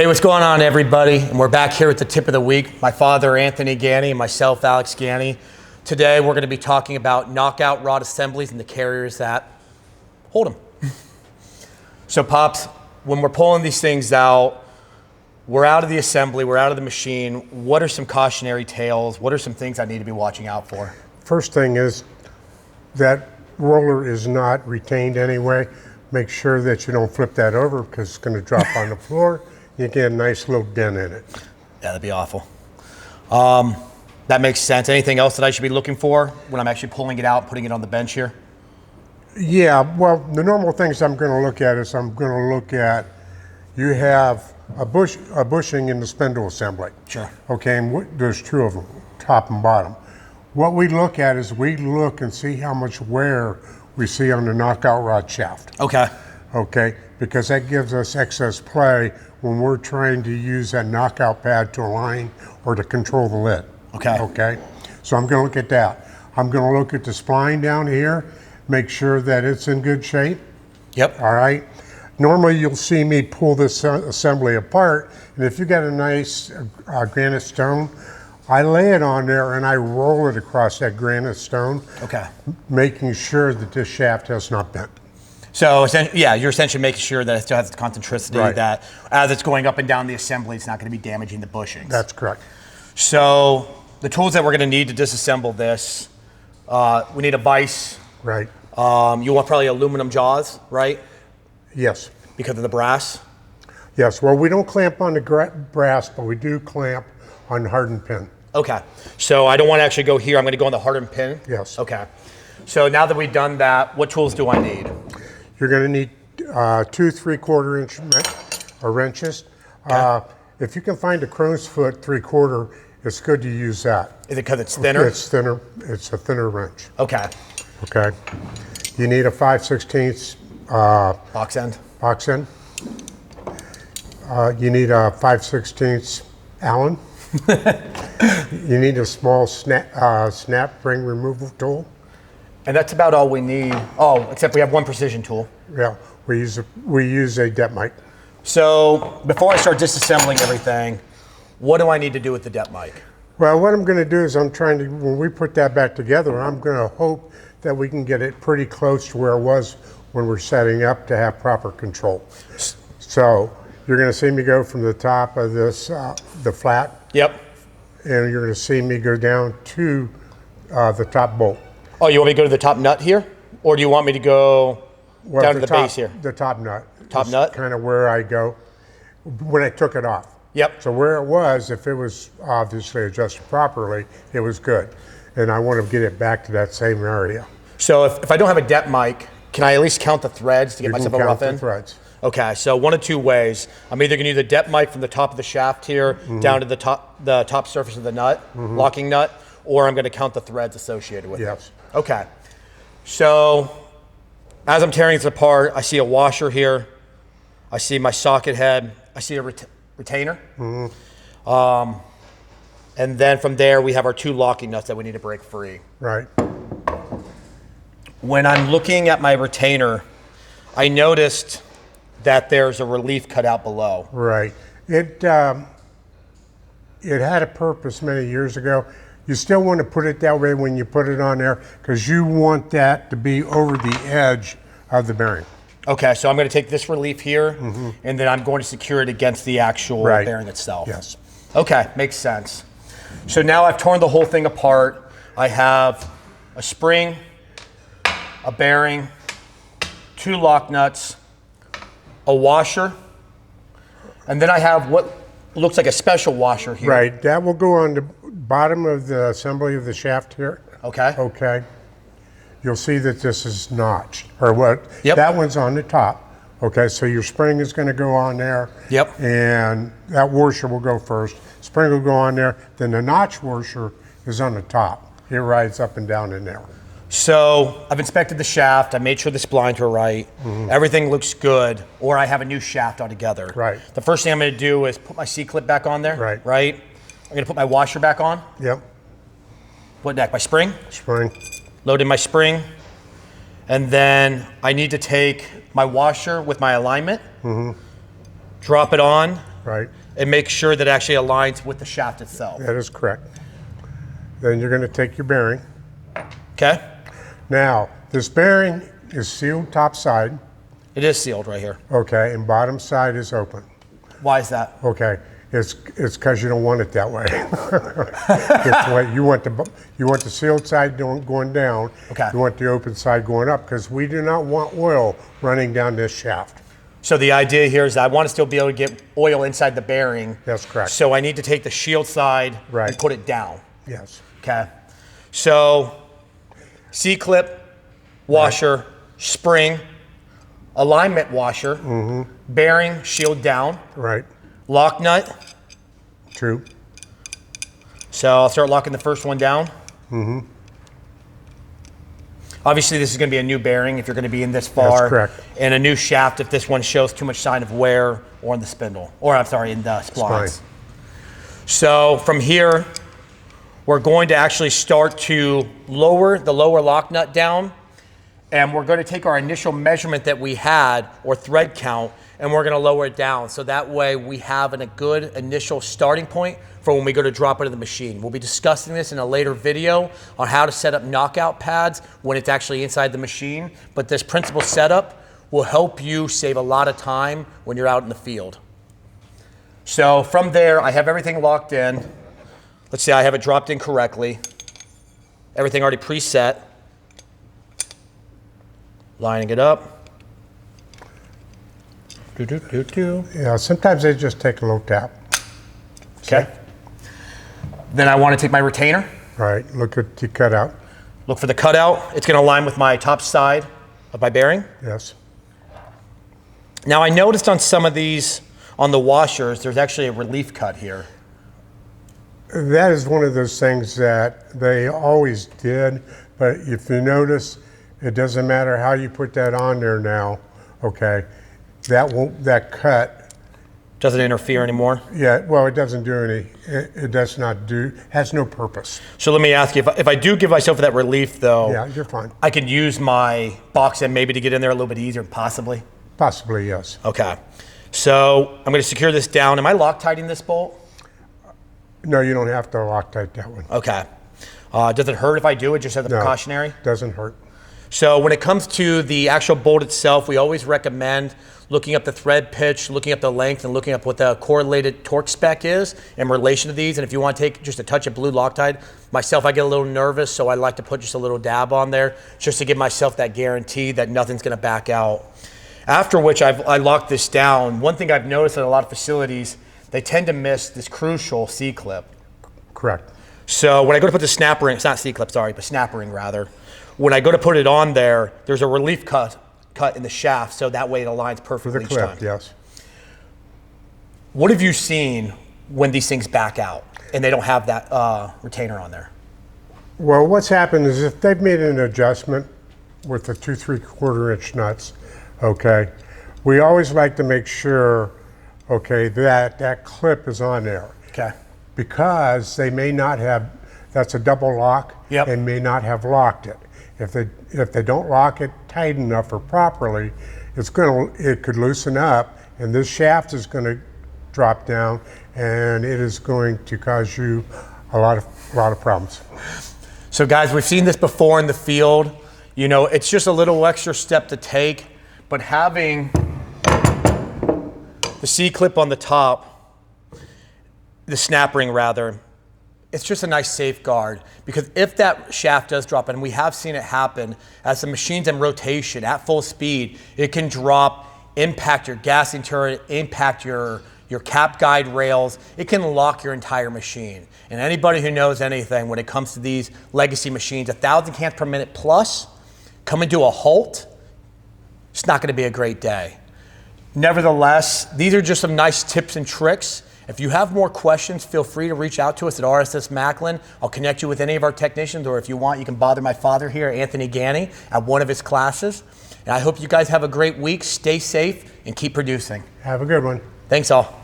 Hey, what's going on, everybody? And we're back here at the tip of the week. My father, Anthony Ganni, and myself, Alex Ganni. Today, we're going to be talking about knockout rod assemblies and the carriers that hold them. So, Pops, when we're pulling these things out, we're out of the assembly, we're out of the machine. What are some cautionary tales? What are some things I need to be watching out for? First thing is that roller is not retained anyway. Make sure that you don't flip that over because it's going to drop on the floor. You get a nice little dent in it. Yeah, that'd be awful. That makes sense. Anything else that I should be looking for when I'm actually pulling it out, putting it on the bench here? Yeah, well, the normal things I'm going to look at is you have a bushing in the spindle assembly. Sure. Okay, and there's two of them, top and bottom. What we look at is we look and see how much wear we see on the knockout rod shaft. Okay. Okay, because that gives us excess play when we're trying to use that knockout pad to align or to control the lid. Okay. Okay, so I'm going to look at that. I'm going to look at the spline down here, make sure that it's in good shape. Yep. All right. Normally you'll see me pull this assembly apart, and if you got a nice granite stone, I lay it on there and I roll it across that granite stone. Okay. Making sure that this shaft has not bent. So, yeah, you're essentially making sure that it still has the concentricity, Right. that as it's going up and down the assembly, it's not going to be damaging the bushings. That's correct. So, the tools that we're going to need to disassemble this, we need a vise. Right. You want probably aluminum jaws, right? Yes. Because of the brass? Yes. Well, we don't clamp on the brass, but we do clamp on the hardened pin. Okay. So, I don't want to actually go here. I'm going to go on the hardened pin? Yes. Okay. So, now that we've done that, what tools do I need? You're going to need 2 3/4 inch wrenches. Okay. If you can find a crow's foot 3/4, it's good to use that. Is it because it's thinner? It's thinner. It's a thinner wrench. Okay. Okay. You need a 5/16 Box end? box end. You need a 5/16 Allen. You need a small snap ring removal tool. And that's about all we need. Oh, except we have one precision tool. Yeah, we use a depth mic. So before I start disassembling everything, what do I need to do with the depth mic? Well, what I'm going to do is when we put that back together, I'm going to hope that we can get it pretty close to where it was when we're setting up to have proper control. So you're going to see me go from the top of this, the flat. Yep. And you're going to see me go down to the top bolt. Oh, you want me to go to the top nut here? Or do you want me to go down to the base here? The top nut. Top nut? Kind of where I go when I took it off. Yep. So where it was, if it was obviously adjusted properly, it was good. And I want to get it back to that same area. So if I don't have a depth mic, can I at least count the threads to get myself a rough count end? the threads. Okay, so one of two ways. I'm either going to use the depth mic from the top of the shaft here down to the top surface of the nut, locking nut, or I'm going to count the threads associated with it. Yes. Okay, so as I'm tearing this apart, I see a washer here. I see my socket head. I see a retainer. And then from there, we have our 2 locking nuts that we need to break free. Right. When I'm looking at my retainer, I noticed that there's a relief cut out below. Right. It had a purpose many years ago. You still want to put it that way when you put it on there because you want that to be over the edge of the bearing. Okay, so I'm going to take this relief here, and then I'm going to secure it against the actual bearing itself. Yes. Okay, makes sense. So now I've torn the whole thing apart. I have a spring, a bearing, 2 lock nuts, a washer, and then I have what looks like a special washer here. Right. That will go on the bottom of the assembly of the shaft here. Okay. Okay. You'll see that this is notched, or what? Yep. That one's on the top. Okay, so your spring is going to go on there. Yep. And that washer will go first. Spring will go on there. Then the notch washer is on the top. It rides up and down in there. So I've inspected the shaft. I made sure the splines were right. Everything looks good, or I have a new shaft altogether. Right. The first thing I'm going to do is put my C-clip back on there. Right. Right. I'm going to put my washer back on. Yep. What next? My spring? Spring. Load in my spring. And then I need to take my washer with my alignment, drop it on, Right. and make sure that it actually aligns with the shaft itself. That is correct. Then you're going to take your bearing. Okay? Now, this bearing is sealed top side, It is sealed right here. okay, and bottom side is open. Why is that? Okay, it's because you don't want it that way. It's what you want the sealed side going down. Okay. You want the open side going up because we do not want oil running down this shaft. So the idea here is that I want to still be able to get oil inside the bearing. That's correct. So I need to take the shield side Right. and put it down. Yes. Okay. So C-clip, washer, spring, alignment washer, bearing, shield down, Right. lock nut. True. So I'll start locking the first one down. Obviously, this is going to be a new bearing if you're going to be in this far. That's correct. And a new shaft if this one shows too much sign of wear or in the spindle, or I'm sorry, in the splines. Spine. So from here, we're going to actually start to lower the lower lock nut down, and we're going to take our initial measurement that we had, or thread count, and we're going to lower it down. So that way we have a good initial starting point for when we go to drop it in the machine. We'll be discussing this in a later video on how to set up knockout pads when it's actually inside the machine. But this principal setup will help you save a lot of time when you're out in the field. So from there, I have everything locked in. Let's say I have it dropped in correctly. Everything already preset. Lining it up. Yeah, sometimes they just take a little tap. Okay. Then I want to take my retainer. Right, look at the cutout. Look for the cutout. It's going to align with my top side of my bearing. Yes. Now I noticed on some of these, on the washers, there's actually a relief cut here. That is one of those things that they always did, but if you notice, it doesn't matter how you put that on there now, okay? That cut, Doesn't interfere anymore. yeah, well, it doesn't do any, it does not do, has no purpose. So let me ask you, if I do give myself that relief though, Yeah, you're fine. I can use my box end maybe to get in there a little bit easier, possibly? Possibly, yes. Okay. So I'm going to secure this down. Am I Loctiting this bolt? No, you don't have to Loctite that one. Okay. Does it hurt if I do it just as a No, precautionary? doesn't hurt. So when it comes to the actual bolt itself, we always recommend looking up the thread pitch, looking up the length, and looking up what the correlated torque spec is in relation to these. And if you want to take just a touch of blue Loctite, myself, I get a little nervous, so I like to put just a little dab on there just to give myself that guarantee that nothing's going to back out. After which I locked this down. One thing I've noticed at a lot of facilities, they tend to miss this crucial C-clip. Correct. So when I go to put the snap ring, it's not C-clip, sorry, but snap ring rather. When I go to put it on there, there's a relief cut in the shaft, so that way it aligns For perfectly the each time. clip, yes. What have you seen when these things back out and they don't have that retainer on there? Well, what's happened is if they've made an adjustment with the 2 3/4 inch nuts, okay, we always like to make sure, okay, that clip is on there. Okay. Because they may not have, that's a double lock, Yep. and may not have locked it. If they don't lock it tight enough or properly, it could loosen up, and this shaft is going to drop down, and it is going to cause you a lot of problems. So guys, we've seen this before in the field. You know, it's just a little extra step to take, but having the C-clip on the top, the snap ring rather, it's just a nice safeguard, because if that shaft does drop, and we have seen it happen, as the machine's in rotation at full speed, it can drop, impact your gassing turret, impact your cap guide rails. It can lock your entire machine. And anybody who knows anything when it comes to these legacy machines, 1,000 cans per minute plus, coming to a halt, it's not gonna be a great day. Nevertheless, these are just some nice tips and tricks. If you have more questions, feel free to reach out to us at RSS Macklin. I'll connect you with any of our technicians, or if you want, you can bother my father here, Anthony Ganni, at one of his classes. And I hope you guys have a great week. Stay safe and keep producing. Have a good one. Thanks all.